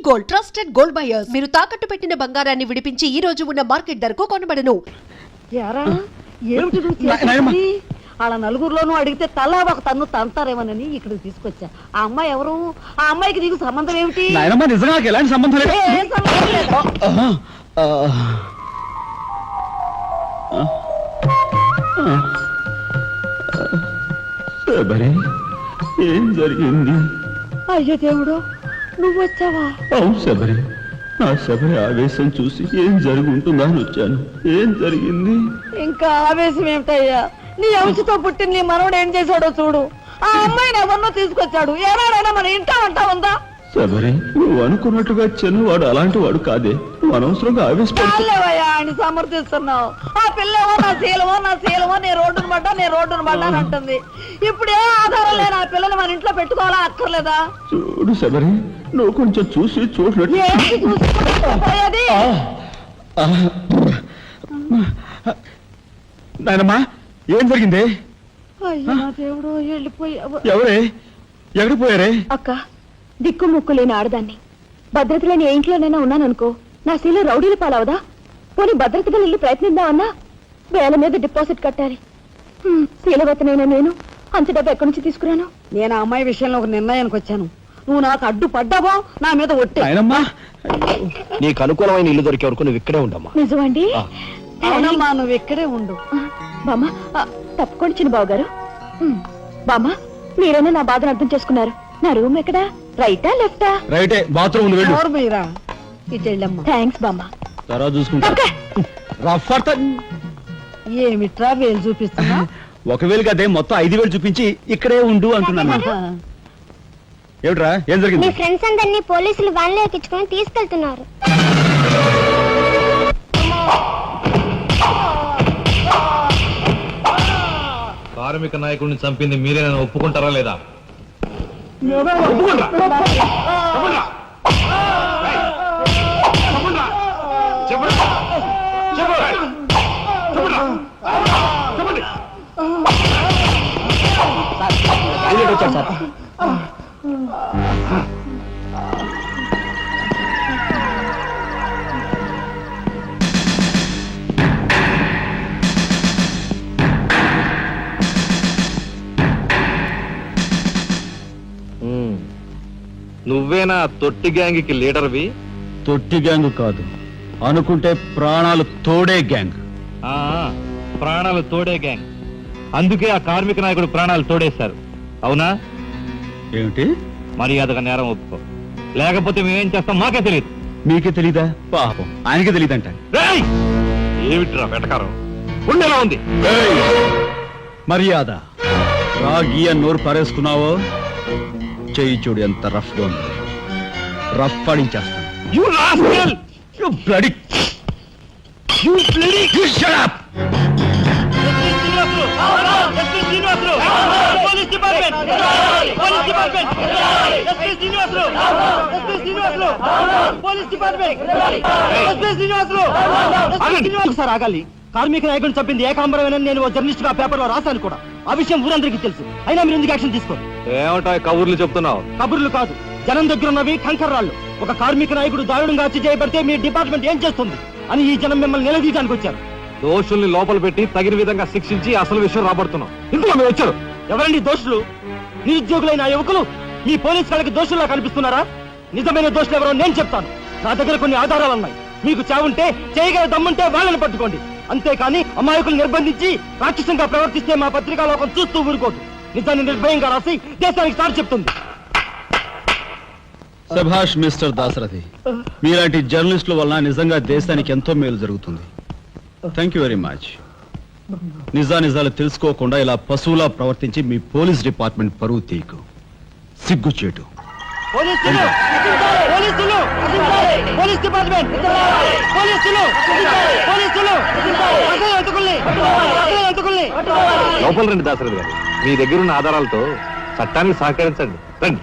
Gold, trusted gold buyers. మీరు తాకట్టు పెట్టిన బంగారాన్ని విడిపించి ఈ రోజు ఉన్న మార్కెట్ ధరకు కొనబడను. వాళ్ళ నలుగురులోనూ అడిగితే తలా ఒక తన్ను తంతారేమోనని ఇక్కడికి తీసుకొచ్చా. ఆ అమ్మాయి ఎవరు? ఆ అమ్మాయికి నీకు సంబంధం ఏమిటి? నిజంగా ఎలాంటి సంబంధం లేదు. ఏం జరిగింది? అయ్యో దేవుడు, నువ్వు వచ్చావా? అవును శబరి, నా శబరి ఆవేశం చూసి ఏం జరుగుంటుందా అని వచ్చాను. ఏం జరిగింది? ఇంకా ఆవేశం ఏమిటయ్యా? నీ అంశతో పుట్టిన నీ మనవడు ఏం చేశాడో చూడు. ఆ అమ్మాయిని ఎవరినో తీసుకొచ్చాడు. ఏనాడైనా మన ఇంటా అంటా ఉందా? శబరి, నువ్వు అనుకున్నట్టుగా చిన్నవాడు అలాంటి వాడు కాదే. నువ్వు అనవసరంగా ఆవేశపడలేవయ్యా అని సమర్థిస్తున్నావు. ఆ పిల్లవో నా శీలమో నేను రోడ్డును పడ్డా అని అంటుంది. ఇప్పుడు ఏ ఆధారం లేని ఆ పిల్లని మన ఇంట్లో పెట్టుకోవాలా అక్కర్లేదా? చూడు శబరి, నువ్వు కొంచెం చూసి చూడలేదు. నాయనమ్మా, ఏం జరిగింది? దేవుడు, వెళ్ళిపోయావు. ఎవరే? ఎక్కడికి పోయారే? అక్క, దిక్కు ముక్కు లేని ఆడదాన్ని. భద్రత లేని ఏ ఇంట్లోనైనా ఉన్నాననుకో, నా శీల రౌడీల పాలవదా? పోనీ భద్రతగా ఇల్లు ప్రయత్నిద్దామన్నా వేల మీద డిపాజిట్ కట్టాలి. శీలవతనైనా నేను అంత డబ్బు ఎక్కడి నుంచి తీసుకురాను? నేను ఆ అమ్మాయి విషయంలో ఒక నిర్ణయానికి వచ్చాను. నువ్వు నాకు అడ్డు పడ్డావో నా మీద ఒట్టే. నీకు అనుకూలమైన ఇల్లు దొరికే వరకు నువ్వు ఇక్కడే ఉండమ్మా. నిజమండి? అవునమ్మా, నువ్వు ఇక్కడే ఉండు. బామ్మ, తప్పుకోండి చిన్న బాబు గారు. బామ్మ, మీరైనా నా బాధను అర్థం చేసుకున్నారు. నా రూమ్ ఎక్కడా? రైటా లెఫ్టా? రైటే, బాత్రూమ్ మీరా ఇటు వెళ్ళమ్మా. థ్యాంక్స్ బామ్మ. తర్వాత చూసుకుంటా. ఏమిట్రా వేలు చూపిస్తున్నా? ఒకవేళ కదే మొత్తం 5,000 చూపించి ఇక్కడే ఉండు అంటున్నాను. ఏమిట్రా, ఏం జరిగింది? మీ ఫ్రెండ్స్ అందరినీ పోలీసులు వ్యాన్లో ఎక్కించుకొని తీసుకెళ్తున్నారు. కార్మిక నాయకుడిని చంపింది మీరేనా ఒప్పుకుంటారా లేదా? నువ్వేనా తొట్టి గ్యాంగ్కి లీడర్వి? తొట్టి గ్యాంగ్ కాదు, అనుకుంటే ప్రాణాలు తోడే గ్యాంగ్. ప్రాణాలు తోడే గ్యాంగ్. అందుకే ఆ కార్మిక నాయకుడు ప్రాణాలు తోడేశారు. అవునా? ఏమిటి? మర్యాదగా నేరం ఒప్పుకో, లేకపోతే మేమేం చేస్తాం మాకే తెలియదు. మీకే తెలీదా? పాపం ఆయనకే తెలియదంట. ఏమిట్రా వెటకారం? ఉండేలా ఉంది. మర్యాద రాగి అని నోరు పారేసుకున్నావో చెయ్యి చూడు ఎంత రఫ్ గా ఉంది. రఫ్ పాడించేస్తాను. సార్ ఆగాలి. కార్మిక నాయకుడిని చంపింది ఏకాంబరమేనని నేను జర్నలిస్ట్ గా పేపర్ లో రాశాను కూడా. ఆ విషయం ఊరందరికీ తెలుసు. అయినా మీరు ఎందుకు యాక్షన్ తీసుకోండి? ఏమంటావు కబుర్లు చెప్తున్నావు? కబుర్లు కాదు, జనం దగ్గర ఉన్నవి కంకర్రాళ్ళు. ఒక కార్మిక నాయకుడు దారుణంగా హత్య చేయబడితే మీ డిపార్ట్మెంట్ ఏం చేస్తుంది అని ఈ జనం మిమ్మల్ని నిలదీయడానికి వచ్చారు. దోషుల్ని లోపల పెట్టి తగిన విధంగా శిక్షించి అసలు విషయం రాబడుతున్నాం. ఇందులో మీరు వచ్చారు. ఎవరండి దోషులు? నిరుద్యోగులైన ఆ యువకులు మీ పోలీసు వాళ్ళకి దోషుల్లా కనిపిస్తున్నారా? నిజమైన దోషులు ఎవరో నేను చెప్తాను. నా దగ్గర కొన్ని ఆధారాలు ఉన్నాయి. మీకు చావుంటే చేయగల దమ్ముంటే వాళ్ళని పట్టుకోండి. అంతేకాని అమాయకులు నిర్బంధించి రాక్షసంగా ప్రవర్తిస్తే మా పత్రికా లోకం చూస్తూ ఊరుకోదు. నిజాన్ని నిర్భయంగా రాసి దేశానికి సార్ చెప్తుంది. సభాష్ మిస్టర్ దాశరథి, మీలాంటి జర్నలిస్టుల వలన నిజంగా దేశానికి ఎంతో మేలు జరుగుతుంది. Thank you very much. నిజాలు తెలుసుకోకుండా ఇలా పశువులా ప్రవర్తించి మీ పోలీస్ డిపార్ట్మెంట్ పరువు తీయకు. సిగ్గుచేటు. లోపల రండి దాశరథి గారు. మీ దగ్గర ఉన్న ఆధారాలతో చట్టానికి సహకరించండి. రండి.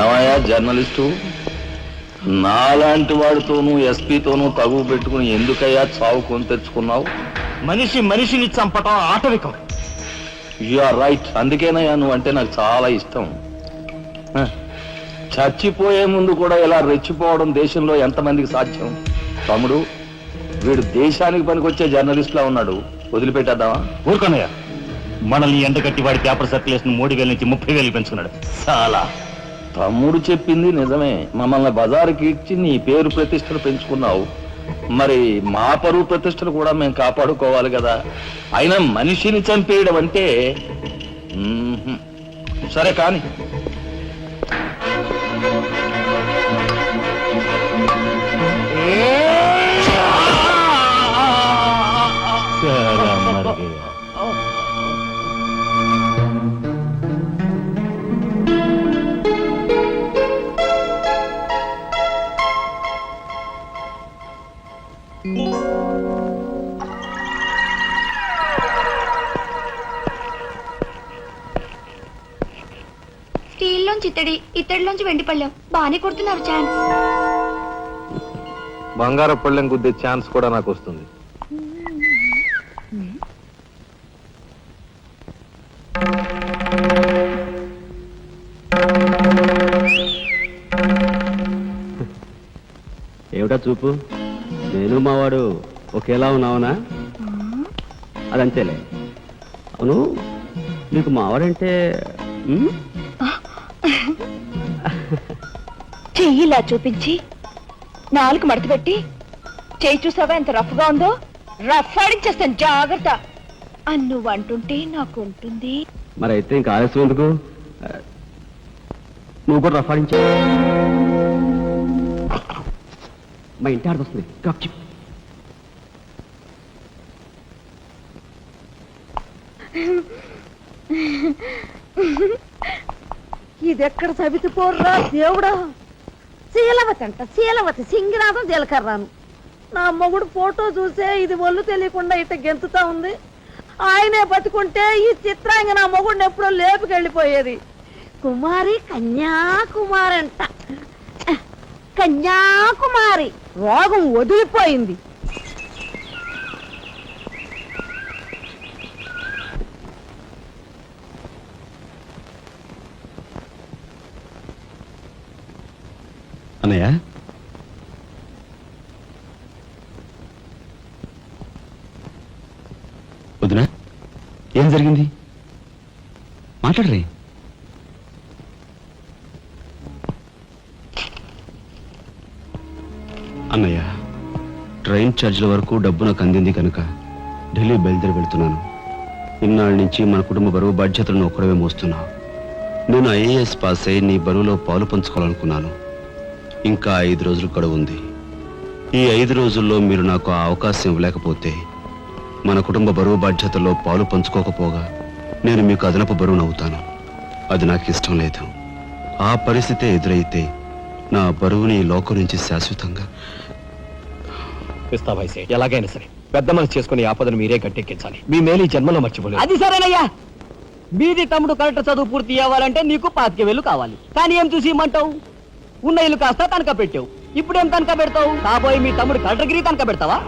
ఏమయ్యా జర్నలిస్టు, నాలాంటి వాడితోనూ ఎస్పీతోనూ తగువ పెట్టుకుని ఎందుకయ్యా చావు కొని తెచ్చుకున్నావు? మనిషిని చంపటం ఆటవికం. You are right. అందుకేనయ్యా నువ్వంటే నాకు చాలా ఇష్టం. హ, చచ్చిపోయే ముందు కూడా ఇలా రెచ్చిపోవడం దేశంలో ఎంతమందికి సాధ్యం? తమ్ముడు, వీడు దేశానికి పనికొచ్చే జర్నలిస్ట్లా ఉన్నాడు, వదిలిపెట్టేద్దామా? ఊరుకోనయ్యా, మనల్ని ఎండగట్టి వాడి పేపర్ సర్క్యులేషన్ 3,000 నుంచి 30,000 పెంచుకున్నాడు. చాలా. తమ్ముడు చెప్పింది నిజమే. మమ్మల్ని బజారుకి ఇచ్చి నీ పేరు ప్రతిష్టలు పెంచుకున్నావు. మరి మా పరువు ప్రతిష్టలు కూడా మేము కాపాడుకోవాలి కదా. అయినా మనిషిని చంపేయడం అంటే సరే కానీ. స్టీల్లోంచి ఇత్తడిలోంచి వెండి పళ్ళెం బాగానే కొడుతున్నారు ఛాన్స్. బంగారు పళ్ళెం గుద్దే ఛాన్స్ కూడా నాకు వస్తుంది. ఏమిటా చూపు? నేను మావాడు ఒకేలా ఉన్నావునా? అదంతేలే. అవును, నీకు మావాడంటే చెయ్యిలా చూపించి నాలుగు మడత పెట్టి చెయ్యి చూసావా ఎంత రఫ్ గా ఉందో? రఫ్ ఆడించేస్తాను, జాగ్రత్త. నువ్వు అంటుంటే నాకు ఉంటుంది. మరి అయితే ఇంకా ఆలస్యం ఎందుకు? నువ్వు కూడా రఫాడించా. మా ఇంటి ఆడదొస్తుంది. ఇదెక్కడ సవితిపోర్రా దేవుడా! శీలవతి అంట, శీలవతి సింగినాథం జీలకర్రాను. నా మొగుడు ఫోటో చూసే ఇది ఒళ్ళు తెలియకుండా ఇట గెంతుతా ఉంది. ఆయనే బతుకుంటే ఈ చిత్రాంగ నా మొగుడిని ఎప్పుడో లేపుకెళ్ళిపోయేది. కుమారి కన్యాకుమారి అంట, కన్యాకుమారి. రోగం వదిలిపోయింది. అన్నయ్య, వదినా, ఏం జరిగింది? మాట్లాడరే. అన్నయ్య, ట్రైన్ ఛార్జీల వరకు డబ్బు నాకు అందింది కనుక ఢిల్లీ బయలుదేరి వెళ్తున్నాను. ఇన్నాళ్ళ నుంచి మన కుటుంబ బరువు బాధ్యతలను ఒక్కడవే మోస్తున్నావు. నేను ఐఏఎస్ పాస్ అయి నీ బరువులో పాలు పంచుకోవాలనుకున్నాను. ఇంకా 5 రోజులు గడువు ఉంది. ఈ 5 రోజుల్లో మీరు నాకు ఆ అవకాశం ఇవ్వలేకపోతే మన కుటుంబ బరువు బాధ్యతల్లో పాలు పంచుకోకపోగా నేను మీకు అదనపు బరువునవుతాను. అది నాకు ఇష్టం లేదు. ఆ పరిస్థితే ఎదురైతే నా బరువుని ఈ లోకం నుంచి శాశ్వతంగా ఎలాగైనా సరే పెద్ద మనసు చేసుకుని ఆపదను మీరే గట్టెక్కించాలి. మీ మేలు ఈ జన్మలో మర్చిపోలేదు. అది సరేనయ్యా. మీది తమ్ముడు కలెక్టర్ చదువు పూర్తి అవ్వాలంటే నీకు 25,000 కావాలి. కానీ ఏం చూసి ఇమ్మంటావు? ఉన్న ఇల్లు కాస్త తనఖా పెట్టావు. ఇప్పుడేం తనఖా పెడతావు? కాబోయే మీ తమ్ముడు కలెక్టర్గిరి తనఖా పెడతావా?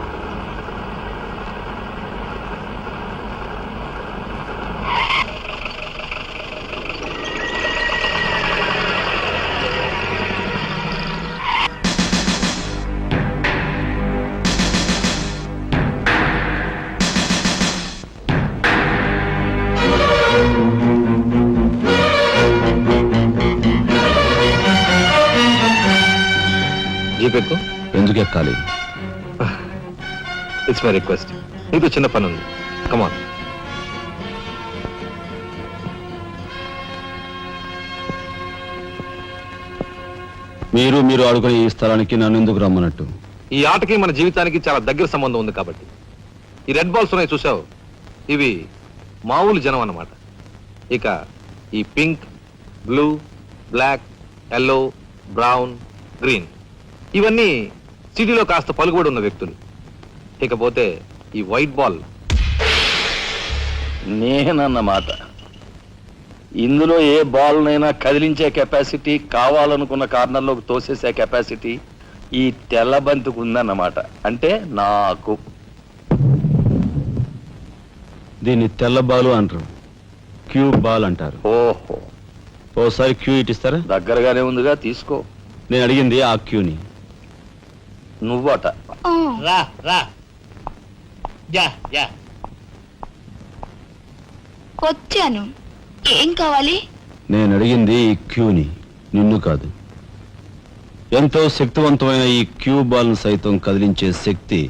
జీపెక్కు. ఎందుకు ఎక్కాలి? It's my request. నీతో చిన్న పని ఉంది. కమాన్. మీరు ఆడుకునే ఈ స్థలానికి నన్ను ఎందుకు రమ్మన్నట్టు? ఈ ఆటకి మన జీవితానికి చాలా దగ్గర సంబంధం ఉంది కాబట్టి. ఈ రెడ్ బాల్స్ ఉన్నాయి చూసావు, ఇవి మామూలు జనం అన్నమాట. ఇక ఈ pink, blue, black, yellow, brown, green ఇవన్నీ సిటీలో కాస్త పలుకుబడి ఉన్న వ్యక్తులు. ఇకపోతే ఈ వైట్ బాల్ నేనన్నమాట. ఇందులో ఏ బాల్నైనా కదిలించే కెపాసిటీ, కావాలనుకున్న కార్నర్లోకి తోసేసే కెపాసిటీ ఈ తెల్ల బంతికి ఉందన్నమాట. అంటే నాకు. దీన్ని తెల్ల బాలు అంటారు, క్యూ బాల్ అంటారు. ఓహో, ఓసారి క్యూ ఇటిస్తారా? దగ్గరగానే ఉందిగా, తీసుకో. నేను అడిగింది ఆ క్యూని. నువ్వట. రా రా యా యా. వచ్చాను. ఏం కావాలి? నేను అడిగింది ఈ క్యూని, నిన్ను కాదు. ఎంతో శక్తివంతమైన ఈ క్యూ బాల్ను సైతం కదిలించే శక్తి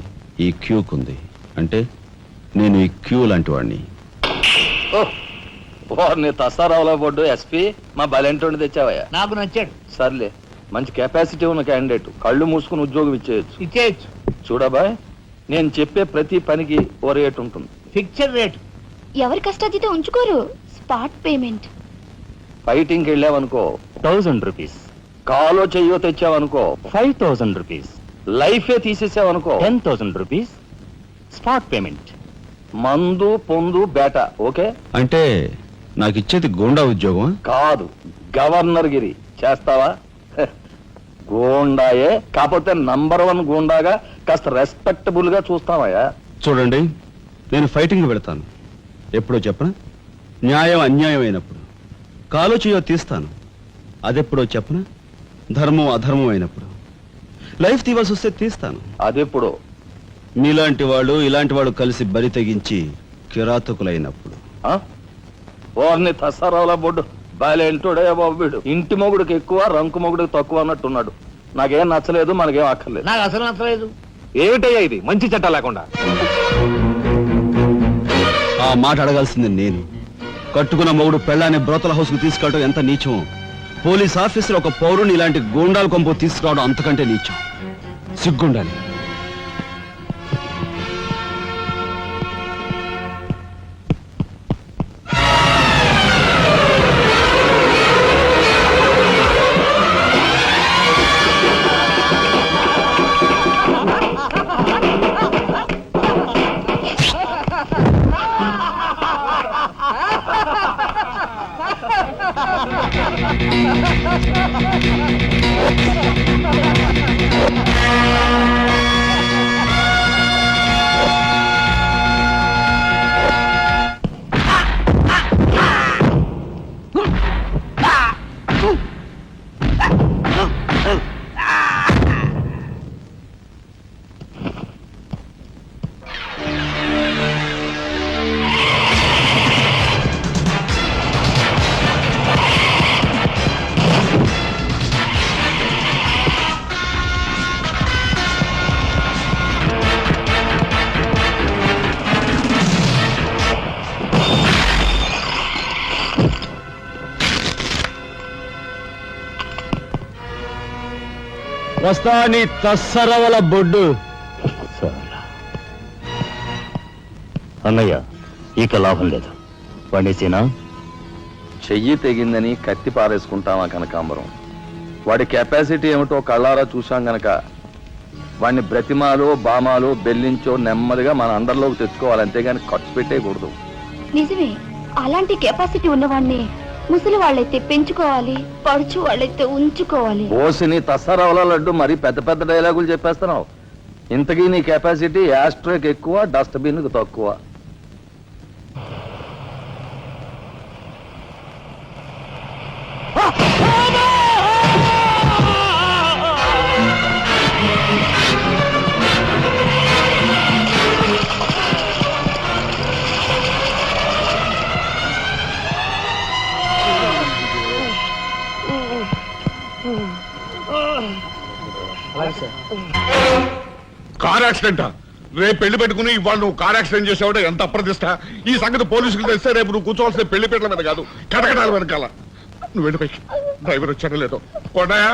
ఈ క్యూకుంది. అంటే నేను ఈ క్యూ లాంటి వాడిని. వారిని తసారావులో పడ్డు ఎస్పీ మా బలెంటోని తెచ్చావయ్యా. నాకు నచ్చాడు. సర్లే, మంచి కెపాసిటీ ఉన్న క్యాండిడేట్, కళ్ళు మూసుకుని ఉద్యోగం ఇచ్చేయచ్చు. ఇచ్చేయచ్చు. చూడబాయ్, నేను చెప్పే ప్రతి పనికి ఓ రేట్ ఉంటుంది. Fixture rate. ఎవరి కష్టాతీత ఉంచుకోరు. Spot payment. ఫైటింగ్కి వెళ్ళావనుకో 1000 రూపీస్. కాలో చెయ్యో తెచ్చావనుకో 5000 రూపీస్. లైఫే తీసేసావనుకో 10,000 రూపీస్. Spot payment. మందు పొందు బేట. ఓకే? అంటే నాకు ఇచ్చేది గోండా ఉద్యోగం? కాదు, గవర్నర్ గిరి. చేస్తావా? గోండాయే, కాకపోతే నంబర్ 1 గోండాగా కాస్త రెస్పెక్టబుల్ గా చూస్తావయ్యా. చూడండి, నేను ఫైటింగ్ పెడతాను. ఎప్పుడో చెప్పనా? న్యాయం అన్యాయం అయినప్పుడు. కాలో చేయో తీస్తాను. అదెప్పుడో చెప్పనా? ధర్మం అధర్మం అయినప్పుడు. లైఫ్ తీవాల్సి వస్తే తీస్తాను. అదెప్పుడు? మీలాంటి వాళ్ళు ఇలాంటి వాళ్ళు కలిసి బరి తెగించి కిరాతకులైనప్పుడు. వారిని తసారావుల బొడ్డు బాలేంటోడే బాబు వీడు. ఇంటి మొగుడికి ఎక్కువ, రంకు మొగుడికి తక్కువ అన్నట్టున్నాడు. నాకేం నచ్చలేదు, మనకేం అక్కర్లేదు. నాకు అసలు నచ్చలేదు. ఏమిటయ్యా ఇది మంచి చట్టం లేకుండా? ఆ మాట అడగాల్సింది నేను. కట్టుకున్న మొగుడు పెళ్ళాన్ని బ్రోతల హౌస్ కు తీసుకెళ్ళడం ఎంత నీచం. పోలీస్ ఆఫీసర్ ఒక పౌరుని ఇలాంటి గూండాల కొంపు తీసుకురావడం అంతకంటే నీచం. సిగ్గుండాలి. వస్తా నీ తస్సరవల బొడ్డు. అన్నయ్య, ఇక లాభం లేదు. పండేసేనా? చెయ్యి తెగిందని కత్తి పారేసుకుంటామా కనకాంబరం? వాడి కెపాసిటీ ఏమిటో కళ్ళారా చూశాం గనక వాడిని బ్రతిమాలో బామాలో బెల్లించో నెమ్మదిగా మన అండర్లోకి తెచ్చుకోవాలి, అంతేగాని ఖర్చు పెట్టేయకూడదు. నిజమే. అలాంటి కెపాసిటీ ఉన్నవాడిని ముసలి వాళ్ళైతే పెంచుకోవాలి, పడుచు వాళ్ళైతే ఉంచుకోవాలి. ఓసిని తస్సరవల లడ్డు మరి పెద్ద పెద్ద డైలాగులు చెప్పేస్తున్నావు. ఇంతకీ నీ కెపాసిటీ యాస్ట్రోకి ఎక్కువ, డస్ట్బిన్ కు తక్కువ. కార్ యాక్సిడెంటా? రేపు పెళ్లి పెట్టుకుని ఇవాళ నువ్వు కార్ యాక్సిడెంట్ చేసావుట ఎంత అప్రదిష్ట. ఈ సంగతి పోలీసులకు తెలిస్తే రేపు నువ్వు కూర్చోవాల్సిన పెళ్లి పీటల మీద కాదు, కటకటాల వెనకాల. నువ్వు వెళ్ళిపోయి డ్రైవర్ వచ్చాడో లేదో. కొండయా